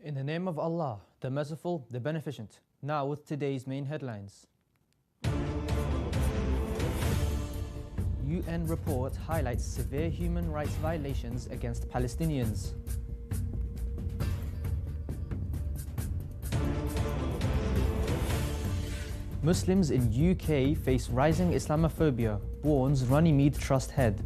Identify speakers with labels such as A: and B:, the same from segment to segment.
A: In the name of Allah, the Merciful, the Beneficent. Now with today's main headlines. UN report highlights severe human rights violations against Palestinians. Muslims in UK face rising Islamophobia, warns Runnymede Trust head.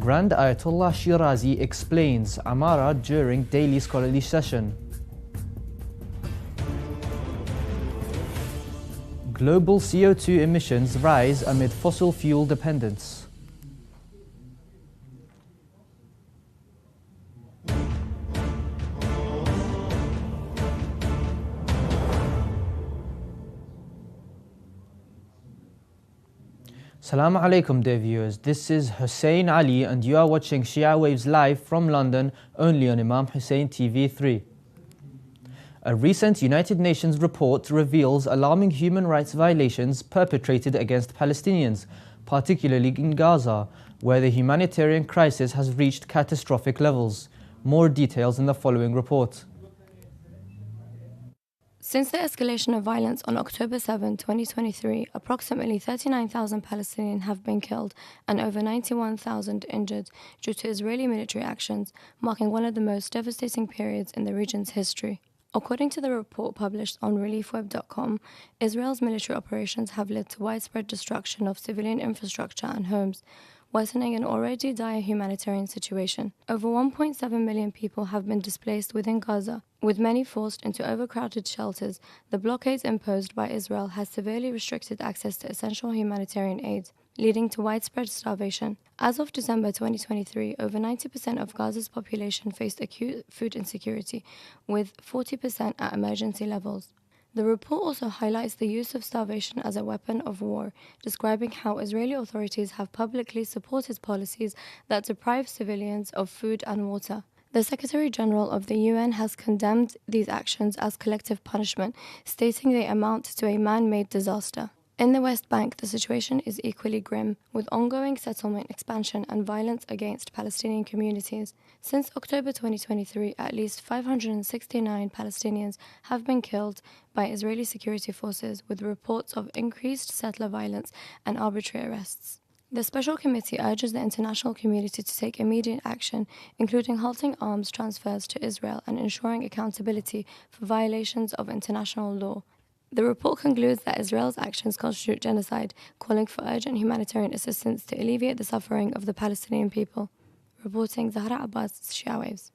A: Grand Ayatollah Shirazi explains Amara during daily scholarly session. Global CO2 emissions rise amid fossil fuel dependence. Assalamu alaikum dear viewers, this is Hussein Ali and you are watching Shia Waves live from London only on Imam Hussein TV 3. A recent United Nations report reveals alarming human rights violations perpetrated against Palestinians, particularly in Gaza, where the humanitarian crisis has reached catastrophic levels. More details in the following report.
B: Since the escalation of violence on October 7, 2023, approximately 39,000 Palestinians have been killed and over 91,000 injured due to Israeli military actions, marking one of the most devastating periods in the region's history. According to the report published on reliefweb.com, Israel's military operations have led to widespread destruction of civilian infrastructure and homes, worsening an already dire humanitarian situation. Over 1.7 million people have been displaced within Gaza, with many forced into overcrowded shelters. The blockades imposed by Israel has severely restricted access to essential humanitarian aid, leading to widespread starvation. As of December 2023, over 90% of Gaza's population faced acute food insecurity, with 40% at emergency levels. The report also highlights the use of starvation as a weapon of war, describing how Israeli authorities have publicly supported policies that deprive civilians of food and water. The Secretary General of the UN has condemned these actions as collective punishment, stating they amount to a man-made disaster. In the West Bank, the situation is equally grim, with ongoing settlement expansion and violence against Palestinian communities. Since October 2023, at least 569 Palestinians have been killed by Israeli security forces, with reports of increased settler violence and arbitrary arrests. The Special Committee urges the international community to take immediate action, including halting arms transfers to Israel and ensuring accountability for violations of international law. The report concludes that Israel's actions constitute genocide, calling for urgent humanitarian assistance to alleviate the suffering of the Palestinian people. Reporting Zahra Abbas, Shia Waves.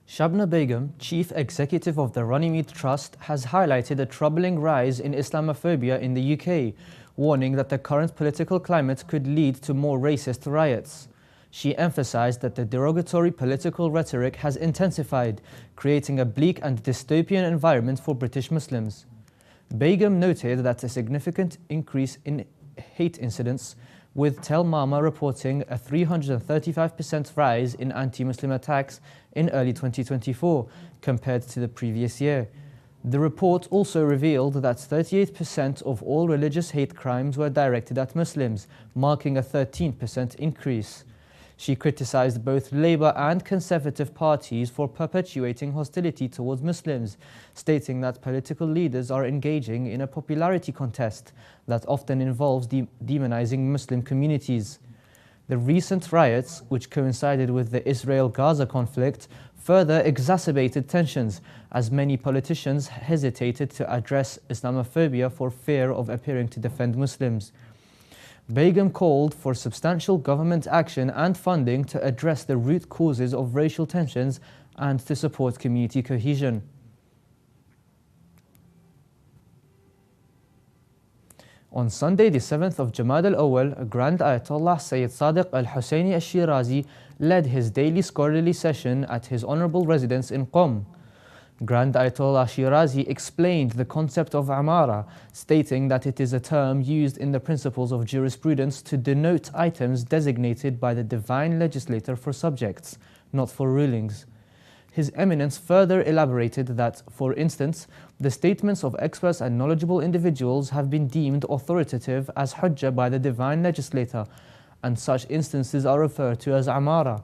A: Shabna Begum, Chief Executive of the Runnymede Trust, has highlighted a troubling rise in Islamophobia in the UK, warning that the current political climate could lead to more racist riots. She emphasized that the derogatory political rhetoric has intensified, creating a bleak and dystopian environment for British Muslims. Begum noted that a significant increase in hate incidents, with Tel Mama reporting a 335% rise in anti-Muslim attacks in early 2024 compared to the previous year. The report also revealed that 38% of all religious hate crimes were directed at Muslims, marking a 13% increase. She criticized both Labour and Conservative parties for perpetuating hostility towards Muslims, stating that political leaders are engaging in a popularity contest that often involves demonizing Muslim communities. The recent riots, which coincided with the Israel-Gaza conflict, further exacerbated tensions, as many politicians hesitated to address Islamophobia for fear of appearing to defend Muslims. Begum called for substantial government action and funding to address the root causes of racial tensions and to support community cohesion. On Sunday, the 7th of Jamad al-Awwal, Grand Ayatollah Sayyid Sadiq al-Husseini al-Shirazi led his daily scholarly session at his honorable residence in Qom. Grand Ayatollah Shirazi explained the concept of Amara, stating that it is a term used in the principles of jurisprudence to denote items designated by the divine legislator for subjects, not for rulings. His Eminence further elaborated that, for instance, the statements of experts and knowledgeable individuals have been deemed authoritative as hujjah by the divine legislator, and such instances are referred to as amara.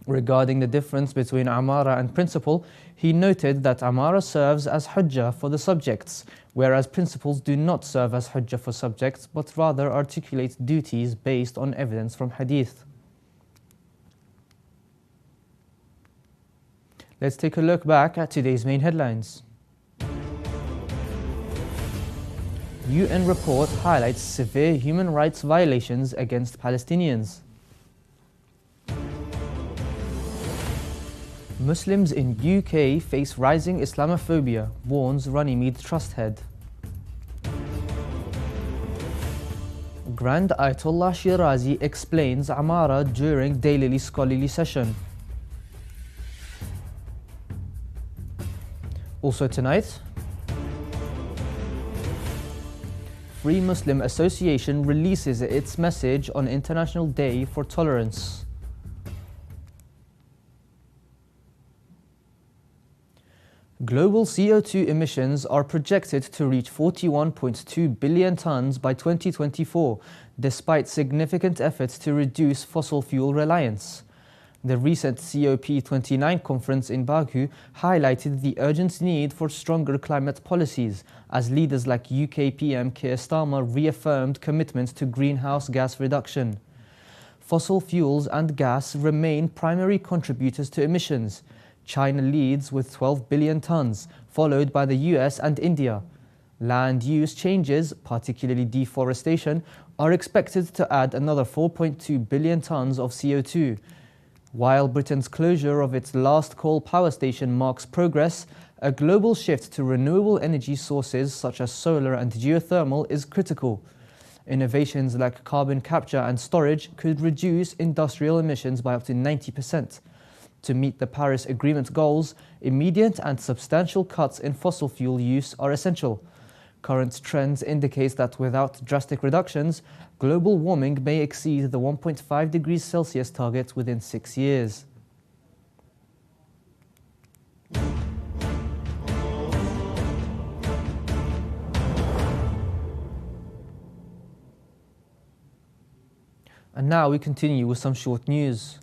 A: Regarding the difference between amara and principle, he noted that amara serves as hujjah for the subjects, whereas principles do not serve as hujjah for subjects, but rather articulate duties based on evidence from hadith. Let's take a look back at today's main headlines. UN report highlights severe human rights violations against Palestinians. Muslims in UK face rising Islamophobia, warns Runnymede Trust head. Grand Ayatollah Shirazi explains Amara during daily scholarly session. Also tonight, Free Muslim Association releases its message on International Day for Tolerance. Global CO2 emissions are projected to reach 41.2 billion tons by 2024, despite significant efforts to reduce fossil fuel reliance. The recent COP29 conference in Baku highlighted the urgent need for stronger climate policies, as leaders like UK PM Keir Starmer reaffirmed commitment to greenhouse gas reduction. Fossil fuels and gas remain primary contributors to emissions. China leads with 12 billion tons, followed by the US and India. Land use changes, particularly deforestation, are expected to add another 4.2 billion tons of CO2. While Britain's closure of its last coal power station marks progress, a global shift to renewable energy sources such as solar and geothermal is critical. Innovations like carbon capture and storage could reduce industrial emissions by up to 90%. To meet the Paris Agreement goals, immediate and substantial cuts in fossil fuel use are essential. Current trends indicate that without drastic reductions, global warming may exceed the 1.5 degrees Celsius target within 6 years. And now we continue with some short news.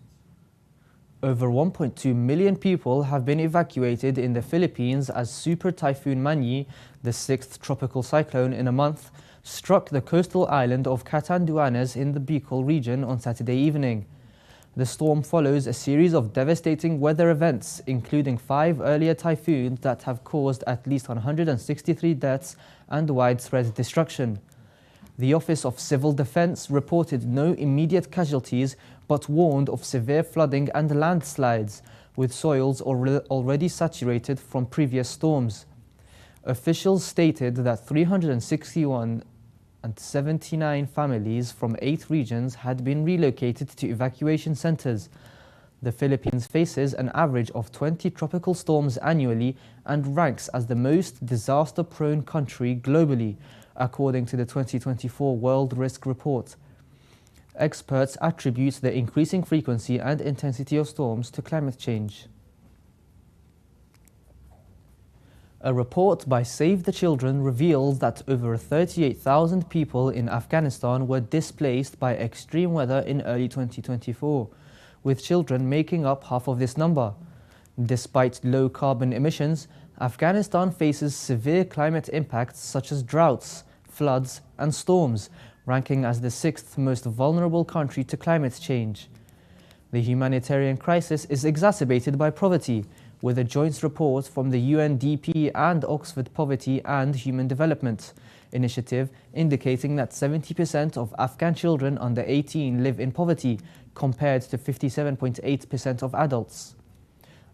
A: Over 1.2 million people have been evacuated in the Philippines as Super Typhoon Manny, the sixth tropical cyclone in a month, struck the coastal island of Catanduanes in the Bicol region on Saturday evening. The storm follows a series of devastating weather events, including 5 earlier typhoons that have caused at least 163 deaths and widespread destruction. The Office of Civil Defense reported no immediate casualties but warned of severe flooding and landslides, with soils already saturated from previous storms. Officials stated that 361 and 79 families from 8 regions had been relocated to evacuation centers. The Philippines faces an average of 20 tropical storms annually and ranks as the most disaster-prone country globally, according to the 2024 World Risk Report. Experts attribute the increasing frequency and intensity of storms to climate change. A report by Save the Children reveals that over 38,000 people in Afghanistan were displaced by extreme weather in early 2024, with children making up half of this number. Despite low carbon emissions, Afghanistan faces severe climate impacts such as droughts, floods and storms, ranking as the 6th most vulnerable country to climate change. The humanitarian crisis is exacerbated by poverty, with a joint report from the UNDP and Oxford Poverty and Human Development Initiative indicating that 70% of Afghan children under 18 live in poverty, compared to 57.8% of adults.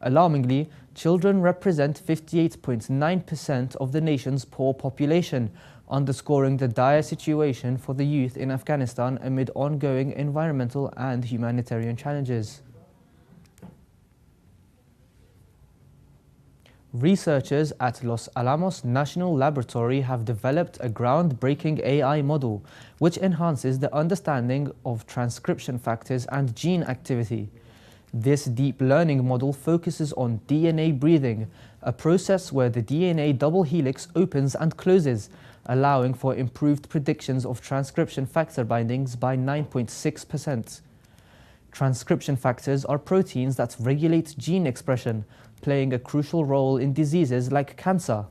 A: Alarmingly, children represent 58.9% of the nation's poor population, underscoring the dire situation for the youth in Afghanistan amid ongoing environmental and humanitarian challenges. Researchers at Los Alamos National Laboratory have developed a groundbreaking AI model which enhances the understanding of transcription factors and gene activity. This deep learning model focuses on DNA breathing, a process where the DNA double helix opens and closes, allowing for improved predictions of transcription factor bindings by 9.6%. Transcription factors are proteins that regulate gene expression, playing a crucial role in diseases like cancer.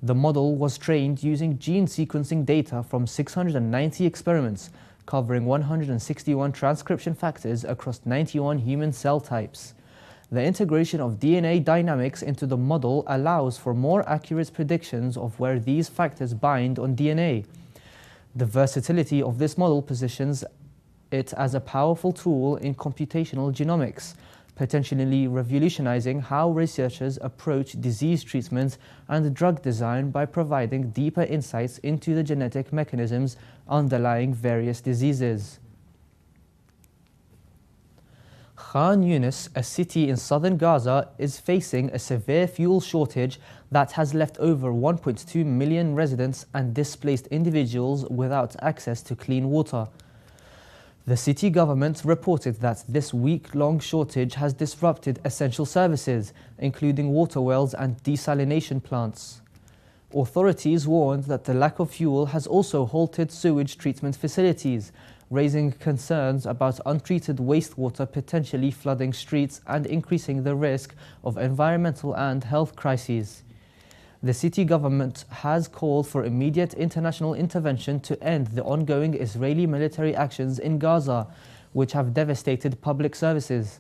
A: The model was trained using gene sequencing data from 690 experiments, covering 161 transcription factors across 91 human cell types. The integration of DNA dynamics into the model allows for more accurate predictions of where these factors bind on DNA. The versatility of this model positions it as a powerful tool in computational genomics, potentially revolutionizing how researchers approach disease treatment and drug design by providing deeper insights into the genetic mechanisms underlying various diseases. Khan Yunis, a city in southern Gaza, is facing a severe fuel shortage that has left over 1.2 million residents and displaced individuals without access to clean water. The city government reported that this week-long shortage has disrupted essential services, including water wells and desalination plants. Authorities warned that the lack of fuel has also halted sewage treatment facilities, raising concerns about untreated wastewater potentially flooding streets and increasing the risk of environmental and health crises. The city government has called for immediate international intervention to end the ongoing Israeli military actions in Gaza, which have devastated public services.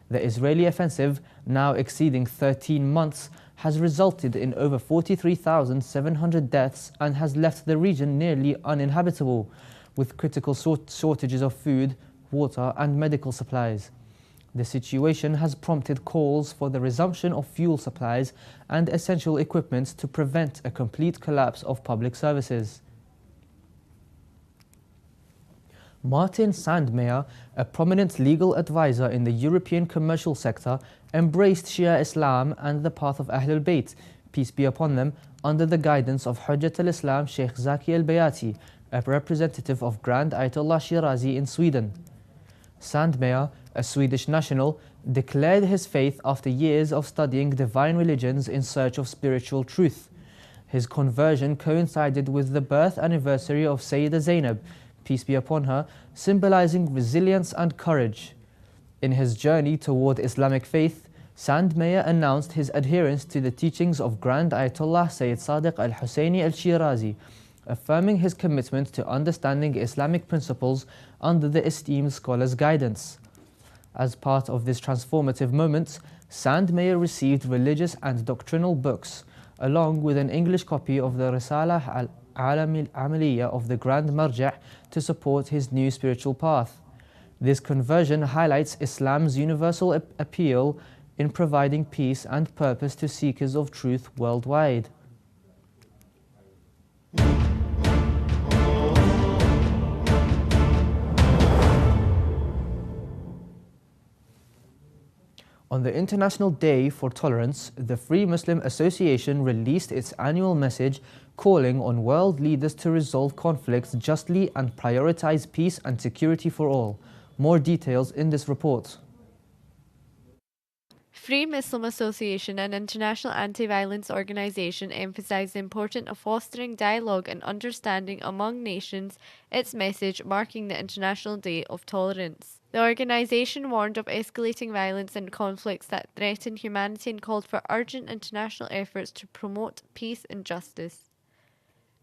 A: The Israeli offensive, now exceeding 13 months, has resulted in over 43,700 deaths and has left the region nearly uninhabitable, with critical shortages of food, water and medical supplies. The situation has prompted calls for the resumption of fuel supplies and essential equipment to prevent a complete collapse of public services. Martin Sandmeyer, a prominent legal advisor in the European commercial sector, embraced Shia Islam and the path of Ahlul Bayt, peace be upon them, under the guidance of Hujjat al-Islam Sheikh Zaki al-Bayati, a representative of Grand Ayatollah Shirazi in Sweden. Sandmeyer, a Swedish national, declared his faith after years of studying divine religions in search of spiritual truth. His conversion coincided with the birth anniversary of Sayyida Zainab, peace be upon her, symbolizing resilience and courage. In his journey toward Islamic faith, Sandmeyer announced his adherence to the teachings of Grand Ayatollah Sayyid Sadiq al-Husseini al-Shirazi, affirming his commitment to understanding Islamic principles under the esteemed scholar's guidance. As part of this transformative moment, Sandmeyer received religious and doctrinal books, along with an English copy of the Risala al-Amaliyya of the Grand Marja' to support his new spiritual path. This conversion highlights Islam's universal appeal in providing peace and purpose to seekers of truth worldwide. On the International Day for Tolerance, the Free Muslim Association released its annual message calling on world leaders to resolve conflicts justly and prioritize peace and security for all. More details in this report.
C: Free Muslim Association, an international anti-violence organisation, emphasised the importance of fostering dialogue and understanding among nations, its message marking the International Day of Tolerance. The organisation warned of escalating violence and conflicts that threaten humanity and called for urgent international efforts to promote peace and justice.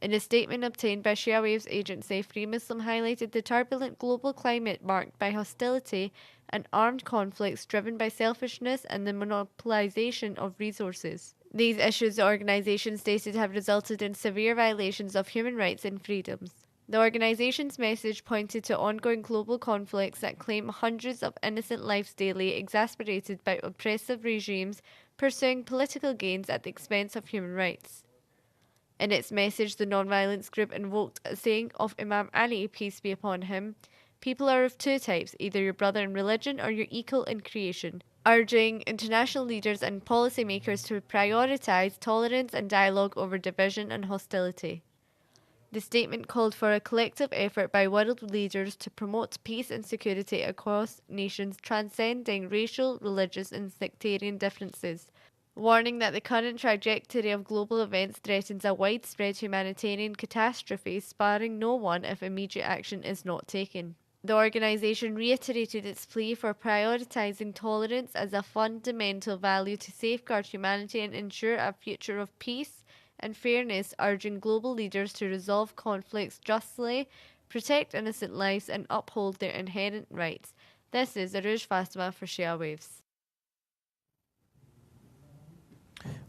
C: In a statement obtained by Shia Waves agency, Free Muslim highlighted the turbulent global climate marked by hostility and armed conflicts driven by selfishness and the monopolization of resources. These issues, the organisation stated, have resulted in severe violations of human rights and freedoms. The organisation's message pointed to ongoing global conflicts that claim hundreds of innocent lives daily, exasperated by oppressive regimes pursuing political gains at the expense of human rights. In its message, the non-violence group invoked a saying of Imam Ali, peace be upon him, "People are of two types, either your brother in religion or your equal in creation," urging international leaders and policymakers to prioritise tolerance and dialogue over division and hostility. The statement called for a collective effort by world leaders to promote peace and security across nations, transcending racial, religious, and sectarian differences, warning that the current trajectory of global events threatens a widespread humanitarian catastrophe, sparing no one if immediate action is not taken. The organisation reiterated its plea for prioritising tolerance as a fundamental value to safeguard humanity and ensure a future of peace and fairness, urging global leaders to resolve conflicts justly, protect innocent lives, and uphold their inherent rights. This is Aruj Fatima for Shia Waves.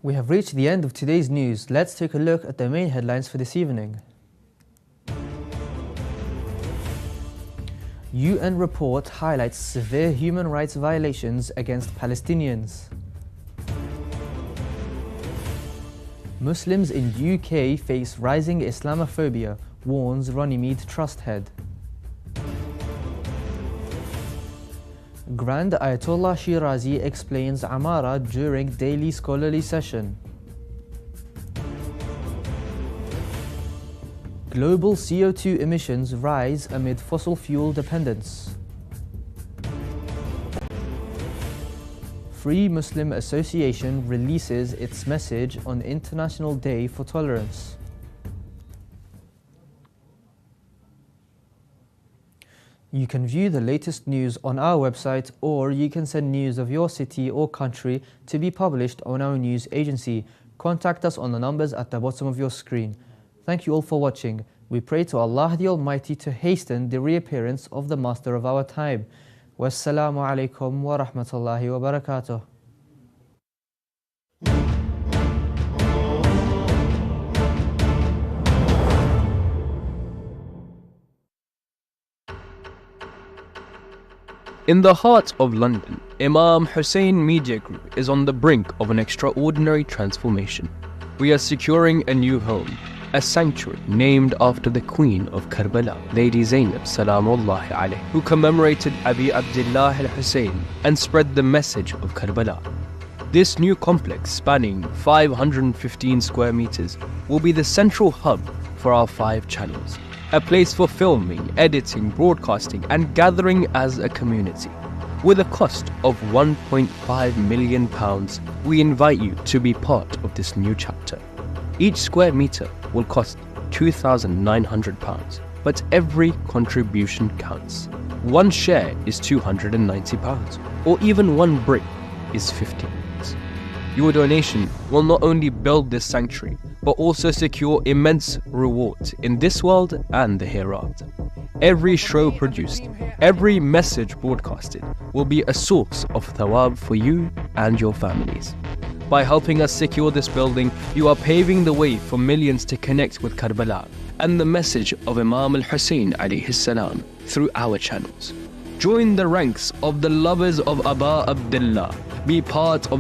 A: We have reached the end of today's news. Let's take a look at the main headlines for this evening. UN report highlights severe human rights violations against Palestinians. Muslims in UK face rising Islamophobia, warns Runnymede Trust head. Grand Ayatollah Shirazi explains Amara during daily scholarly session. Global CO2 emissions rise amid fossil fuel dependence. Free Muslim Association releases its message on International Day for Tolerance. You can view the latest news on our website, or you can send news of your city or country to be published on our news agency. Contact us on the numbers at the bottom of your screen. Thank you all for watching. We pray to Allah the Almighty to hasten the reappearance of the Master of our time. Wassalamu alaikum wa rahmatullahi wa barakatuh.
D: In the heart of London, Imam Hussein Media Group is on the brink of an extraordinary transformation. We are securing a new home, a sanctuary named after the Queen of Karbala, Lady Zainab Salamullahi alayh, who commemorated Abi Abdullah al-Hussein and spread the message of Karbala. This new complex, spanning 515 square meters, will be the central hub for our 5 channels. A place for filming, editing, broadcasting, and gathering as a community. With a cost of £1.5 million, we invite you to be part of this new chapter. Each square meter will cost £2,900, but every contribution counts. One share is £290, or even one brick is £50. Your donation will not only build this sanctuary, but also secure immense reward in this world and the hereafter. Every show produced, every message broadcasted will be a source of thawab for you and your families. By helping us secure this building, you are paving the way for millions to connect with Karbala and the message of Imam al-Hussein alayhi salam through our channels. Join the ranks of the lovers of Aba Abdullah. Be part of